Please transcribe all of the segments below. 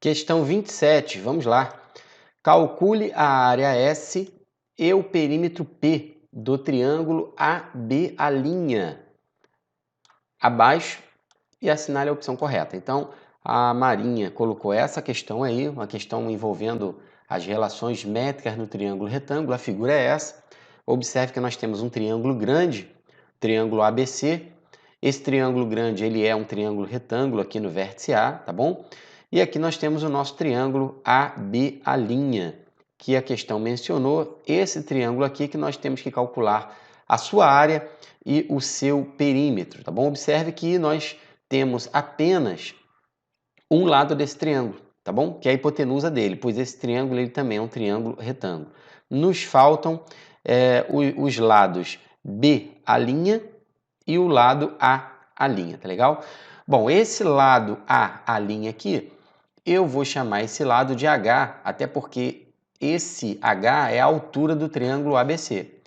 Questão 27, vamos lá. Calcule a área S e o perímetro P do triângulo AB', abaixo, e assinale a opção correta. Então, a Marinha colocou essa questão aí, uma questão envolvendo as relações métricas no triângulo retângulo. A figura é essa. Observe que nós temos um triângulo grande, triângulo ABC. Esse triângulo grande, ele é um triângulo retângulo aqui no vértice A, tá bom? E aqui nós temos o nosso triângulo AB', que a questão mencionou, esse triângulo aqui que nós temos que calcular a sua área e o seu perímetro, tá bom? Observe que nós temos apenas um lado desse triângulo, tá bom? Que é a hipotenusa dele, pois esse triângulo ele também é um triângulo retângulo. Nos faltam os lados B', e o lado A', tá legal? Bom, esse lado A' aqui, eu vou chamar esse lado de H, até porque esse H é a altura do triângulo ABC.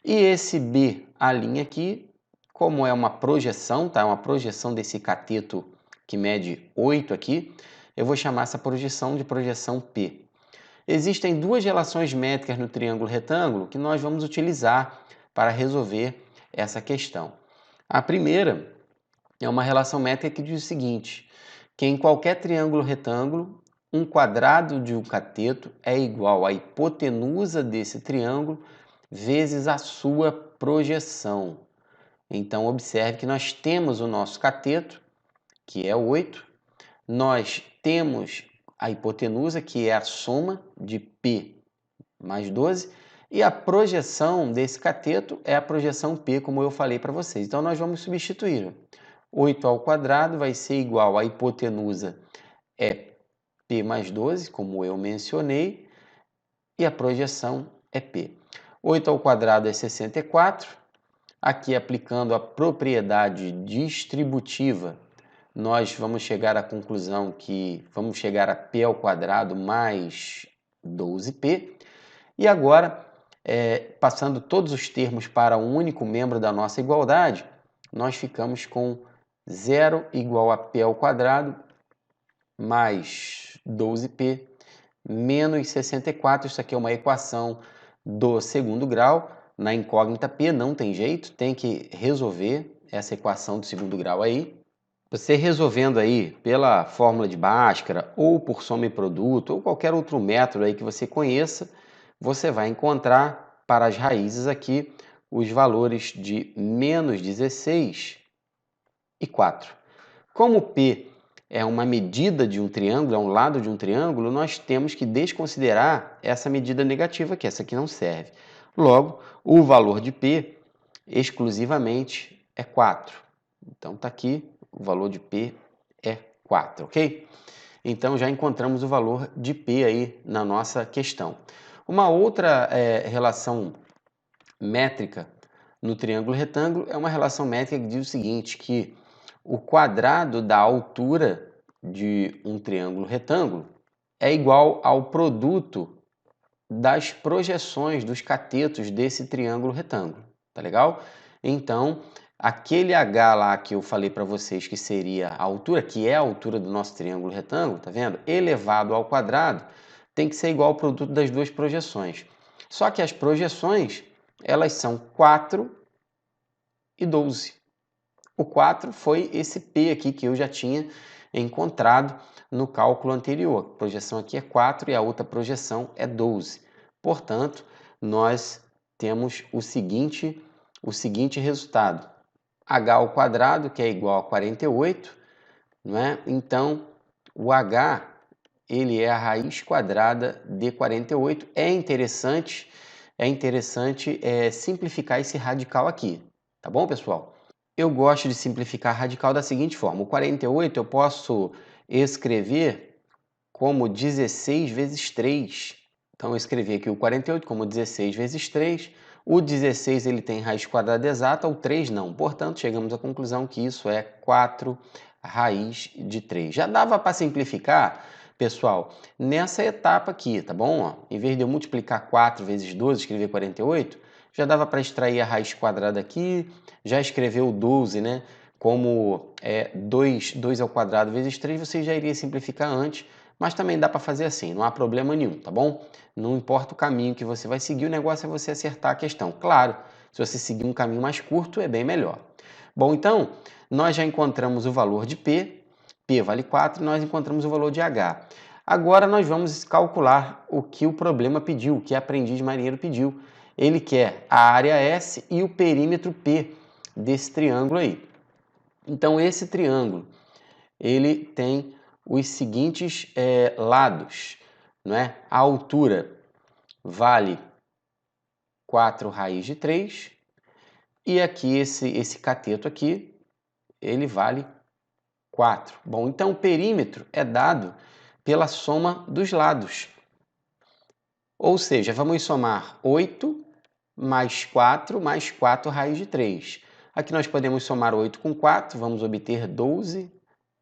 E esse B' aqui, como é uma projeção, tá? Uma projeção desse cateto que mede 8 aqui, eu vou chamar essa projeção de projeção P. Existem duas relações métricas no triângulo retângulo que nós vamos utilizar para resolver essa questão. A primeira é uma relação métrica que diz o seguinte, que em qualquer triângulo retângulo, um quadrado de um cateto é igual à hipotenusa desse triângulo vezes a sua projeção. Então, observe que nós temos o nosso cateto, que é 8, nós temos a hipotenusa, que é a soma de P mais 12, e a projeção desse cateto é a projeção P, como eu falei para vocês. Então, nós vamos substituir. 8 ao quadrado vai ser igual à hipotenusa é P mais 12, como eu mencionei, e a projeção é P. 8 ao quadrado é 64. Aqui, aplicando a propriedade distributiva, nós vamos chegar à conclusão que vamos chegar a P ao quadrado mais 12P. E agora, passando todos os termos para um único membro da nossa igualdade, nós ficamos com 0 igual a P ao quadrado mais 12P menos 64. Isso aqui é uma equação do segundo grau. Na incógnita P não tem jeito, tem que resolver essa equação do segundo grau aí. Você resolvendo aí pela fórmula de Bhaskara ou por soma e produto ou qualquer outro método aí que você conheça, você vai encontrar para as raízes aqui os valores de menos 16 e 4. Como P é uma medida de um triângulo, é um lado de um triângulo, nós temos que desconsiderar essa medida negativa, que essa aqui não serve. Logo, o valor de P exclusivamente é 4. Então, está aqui, o valor de P é 4, ok? Então, já encontramos o valor de P aí na nossa questão. Uma outra relação métrica no triângulo retângulo é uma relação métrica que diz o seguinte, que o quadrado da altura de um triângulo retângulo é igual ao produto das projeções dos catetos desse triângulo retângulo, tá legal? Então, aquele H lá que eu falei para vocês que seria a altura, que é a altura do nosso triângulo retângulo, tá vendo? Elevado ao quadrado, tem que ser igual ao produto das duas projeções. Só que as projeções, elas são 4 e 12. O 4 foi esse P aqui que eu já tinha encontrado no cálculo anterior. A projeção aqui é 4 e a outra projeção é 12. Portanto, nós temos o seguinte resultado. H ao quadrado, que é igual a 48, não é? Então, o H, ele é a raiz quadrada de 48. É interessante simplificar esse radical aqui, tá bom, pessoal? Eu gosto de simplificar radical da seguinte forma. O 48 eu posso escrever como 16 vezes 3. Então, eu escrevi aqui o 48 como 16 vezes 3. O 16 ele tem raiz quadrada exata, o 3 não. Portanto, chegamos à conclusão que isso é 4 raiz de 3. Já dava para simplificar, pessoal, nessa etapa aqui, tá bom? Ó, em vez de eu multiplicar 4 vezes 12 e escrever 48, já dava para extrair a raiz quadrada aqui, já escreveu o 12, né? Como 2 ao quadrado vezes 3, você já iria simplificar antes, mas também dá para fazer assim, não há problema nenhum, tá bom? Não importa o caminho que você vai seguir, o negócio é você acertar a questão. Claro, se você seguir um caminho mais curto, é bem melhor. Bom, então, nós já encontramos o valor de P, P vale 4, e nós encontramos o valor de H. Agora nós vamos calcular o que o problema pediu, o que o aprendiz marinheiro pediu. Ele quer a área S e o perímetro P desse triângulo aí. Então, esse triângulo, ele tem os seguintes lados, não é? A altura vale 4 raiz de 3, e aqui esse cateto aqui, ele vale 4. Bom, então o perímetro é dado pela soma dos lados. Ou seja, vamos somar 8 mais 4 raiz de 3. Aqui nós podemos somar 8 com 4, vamos obter 12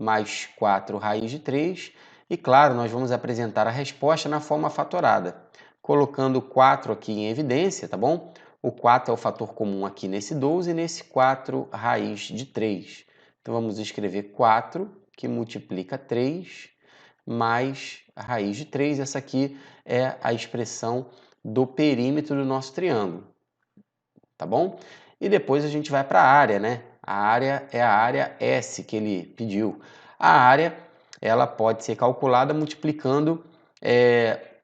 mais 4 raiz de 3. E claro, nós vamos apresentar a resposta na forma fatorada, colocando 4 aqui em evidência, tá bom? O 4 é o fator comum aqui nesse 12 e nesse 4 raiz de 3. Então vamos escrever 4, que multiplica 3, mais a raiz de 3. Essa aqui é a expressão do perímetro do nosso triângulo, tá bom? E depois a gente vai para a área, né? A área é a área S que ele pediu. A área, ela pode ser calculada multiplicando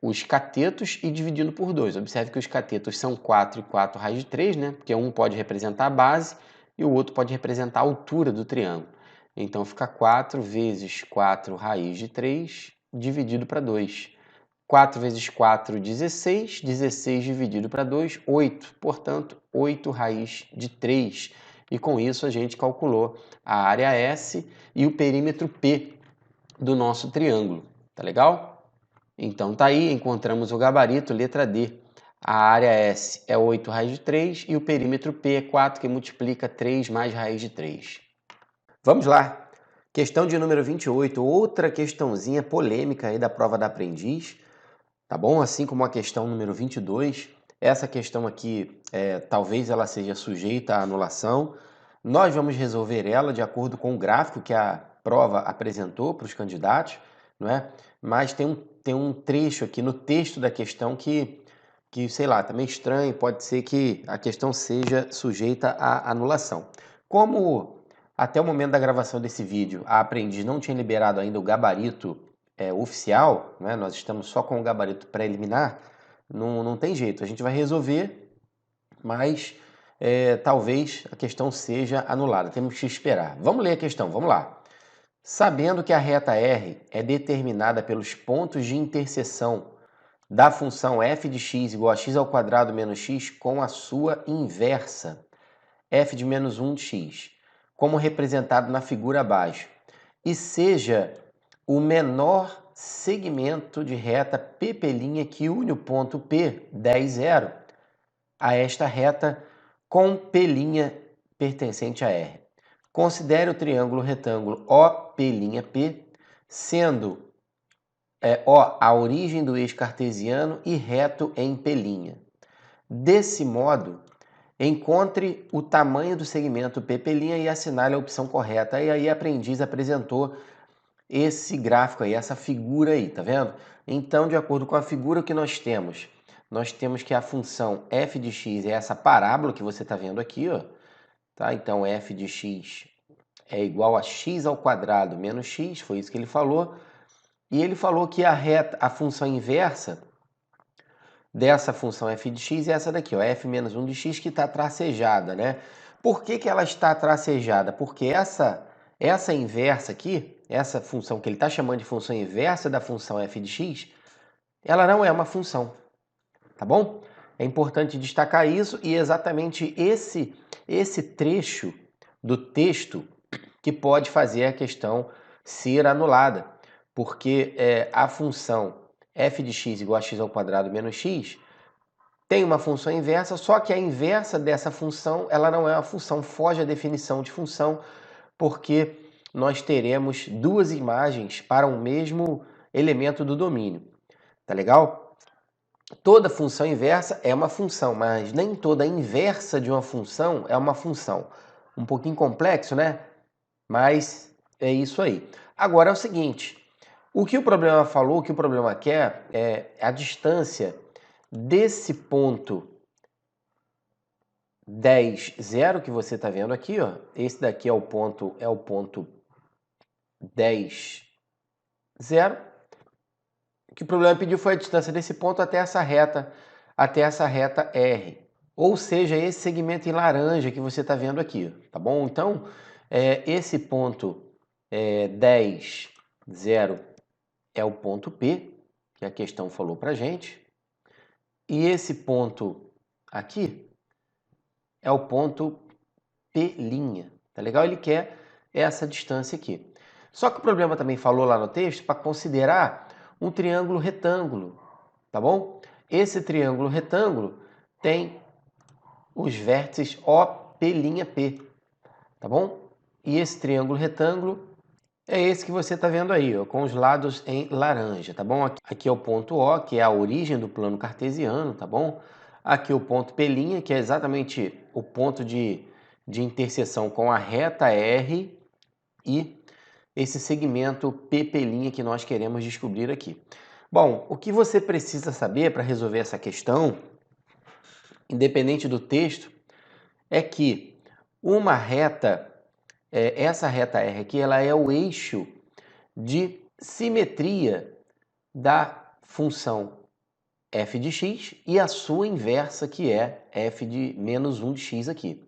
os catetos e dividindo por 2. Observe que os catetos são 4 e 4 raiz de 3, né? Porque um pode representar a base e o outro pode representar a altura do triângulo. Então fica 4 vezes 4 raiz de 3 dividido para 2. 4 vezes 4, 16. 16 dividido para 2, 8. Portanto, 8 raiz de 3. E com isso a gente calculou a área S e o perímetro P do nosso triângulo. Tá legal? Então tá aí, encontramos o gabarito, letra D. A área S é 8 raiz de 3 e o perímetro P é 4, que multiplica 3 mais raiz de 3. Vamos lá. Questão de número 28, outra questãozinha polêmica aí da prova da aprendiz. Tá bom? Assim como a questão número 22, essa questão aqui, talvez ela seja sujeita à anulação. Nós vamos resolver ela de acordo com o gráfico que a prova apresentou para os candidatos, não é? Mas tem um trecho aqui no texto da questão que, sei lá, tá meio estranho, pode ser que a questão seja sujeita à anulação. Como até o momento da gravação desse vídeo, a aprendiz não tinha liberado ainda o gabarito oficial, né? Nós estamos só com o gabarito preliminar, não tem jeito, a gente vai resolver, mas talvez a questão seja anulada, temos que esperar. Vamos ler a questão, vamos lá. Sabendo que a reta R é determinada pelos pontos de interseção da função f de x igual a x ao quadrado menos x com a sua inversa, f de menos 1 de x, como representado na figura abaixo, e seja o menor segmento de reta P' que une o ponto P, 10, 0, a esta reta com P' pertencente a R. Considere o triângulo retângulo OP', sendo O a origem do eixo cartesiano e reto em P'. Desse modo, encontre o tamanho do segmento P' e assinale a opção correta. E aí a aprendiz apresentou esse gráfico aí, essa figura aí, tá vendo? Então, de acordo com a figura que nós temos que a função f de x é essa parábola que você está vendo aqui, ó, tá? Então, f de x é igual a x ao quadrado menos x, foi isso que ele falou. E ele falou que a função inversa dessa função f de x é essa daqui, ó, f menos 1 de x, que está tracejada, né? Por que ela está tracejada? Porque essa inversa aqui, essa função que ele está chamando de função inversa da função f de x, ela não é uma função, tá bom? É importante destacar isso e exatamente esse trecho do texto que pode fazer a questão ser anulada, porque a função f de x igual a x ao quadrado menos x tem uma função inversa, só que a inversa dessa função, ela não é uma função, foge à definição de função, porque nós teremos duas imagens para um mesmo elemento do domínio. Tá legal? Toda função inversa é uma função, mas nem toda inversa de uma função é uma função. Um pouquinho complexo, né? Mas é isso aí. Agora é o seguinte, O que o problema falou, o que o problema quer é a distância desse ponto 10, 0 que você está vendo aqui, ó. Esse daqui é o ponto 10, 0. O que o problema pediu foi a distância desse ponto até essa reta R. Ou seja, esse segmento em laranja que você está vendo aqui, tá bom? Então, esse ponto 10, 0 é o ponto P, que a questão falou para gente. E esse ponto aqui é o ponto P', tá legal? Ele quer essa distância aqui. Só que o problema também falou lá no texto para considerar um triângulo retângulo, tá bom? Esse triângulo retângulo tem os vértices OP', tá bom? E esse triângulo retângulo é esse que você está vendo aí, ó, com os lados em laranja, tá bom? Aqui é o ponto O, que é a origem do plano cartesiano, tá bom? Aqui o ponto P', que é exatamente o ponto de interseção com a reta R e esse segmento P' que nós queremos descobrir aqui. Bom, o que você precisa saber para resolver essa questão, independente do texto, é que uma reta, essa reta R aqui, ela é o eixo de simetria da função f de x e a sua inversa, que é f de menos 1 de x aqui,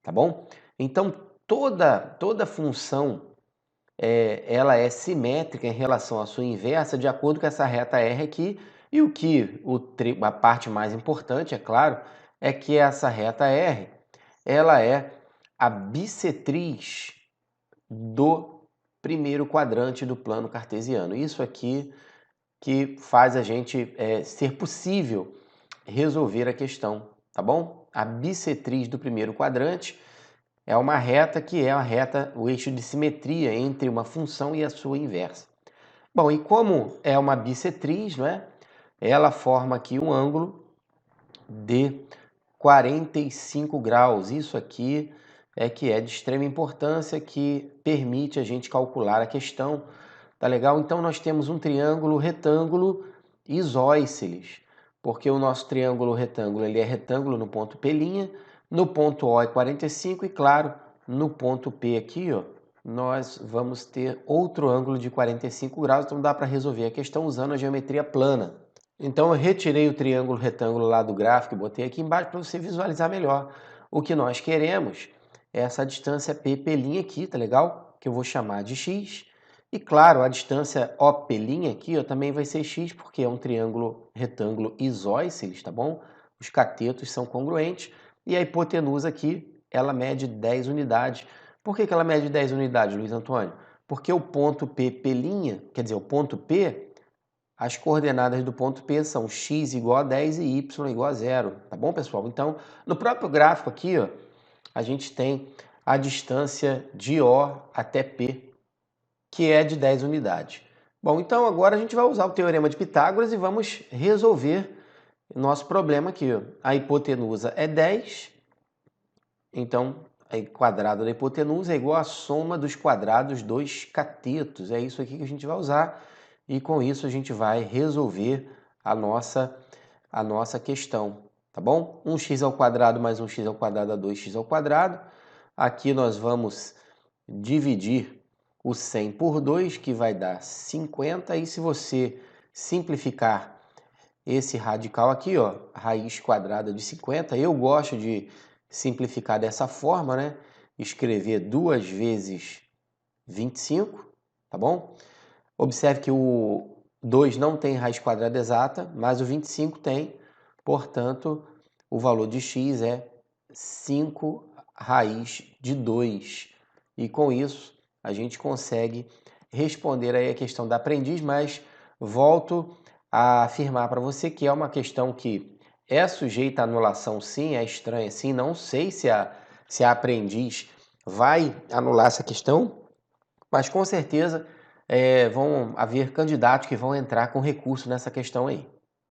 tá bom? Então, toda função ela é simétrica em relação à sua inversa de acordo com essa reta R aqui, e a parte mais importante, é claro, é que essa reta R, ela é a bissetriz do primeiro quadrante do plano cartesiano. Isso aqui que faz a gente ser possível resolver a questão, tá bom? A bissetriz do primeiro quadrante é uma reta que é o eixo de simetria entre uma função e a sua inversa. Bom, e como é uma bissetriz, não é? Ela forma aqui um ângulo de 45 graus. Isso aqui que é de extrema importância, que permite a gente calcular a questão, tá legal? Então nós temos um triângulo retângulo isósceles, porque o nosso triângulo retângulo ele é retângulo no ponto P', no ponto O é 45 e claro, no ponto P aqui, ó, nós vamos ter outro ângulo de 45 graus, então dá para resolver a questão usando a geometria plana. Então eu retirei o triângulo retângulo lá do gráfico e botei aqui embaixo para você visualizar melhor. O que nós queremos é essa distância P' aqui, tá legal? Que eu vou chamar de x. E claro, a distância OP' aqui ó, também vai ser x, porque é um triângulo retângulo isósceles, tá bom? Os catetos são congruentes. E a hipotenusa aqui, ela mede 10 unidades. Por que ela mede 10 unidades, Luiz Antônio? Porque o ponto P', quer dizer, o ponto P, as coordenadas do ponto P são x igual a 10 e y igual a 0, tá bom, pessoal? Então, no próprio gráfico aqui, ó, a gente tem a distância de O até P, que é de 10 unidades. Bom, então agora a gente vai usar o teorema de Pitágoras e vamos resolver o nosso problema aqui, ó. A hipotenusa é 10, então o quadrado da hipotenusa é igual à soma dos quadrados dos catetos. É isso aqui que a gente vai usar. E com isso a gente vai resolver a nossa questão, tá bom? 1x² mais 1x² dá 2x². Aqui nós vamos dividir o 100 por 2, que vai dar 50. E se você simplificar esse radical aqui, ó, raiz quadrada de 50, eu gosto de simplificar dessa forma, né? Escrever 2 vezes 25, tá bom? Observe que o 2 não tem raiz quadrada exata, mas o 25 tem, portanto, o valor de x é 5 raiz de 2. E com isso, a gente consegue responder aí a questão da aprendiz, mas volto a afirmar para você que é uma questão que é sujeita à anulação sim, é estranha sim, não sei se a aprendiz vai anular essa questão, mas com certeza vão haver candidatos que vão entrar com recurso nessa questão aí.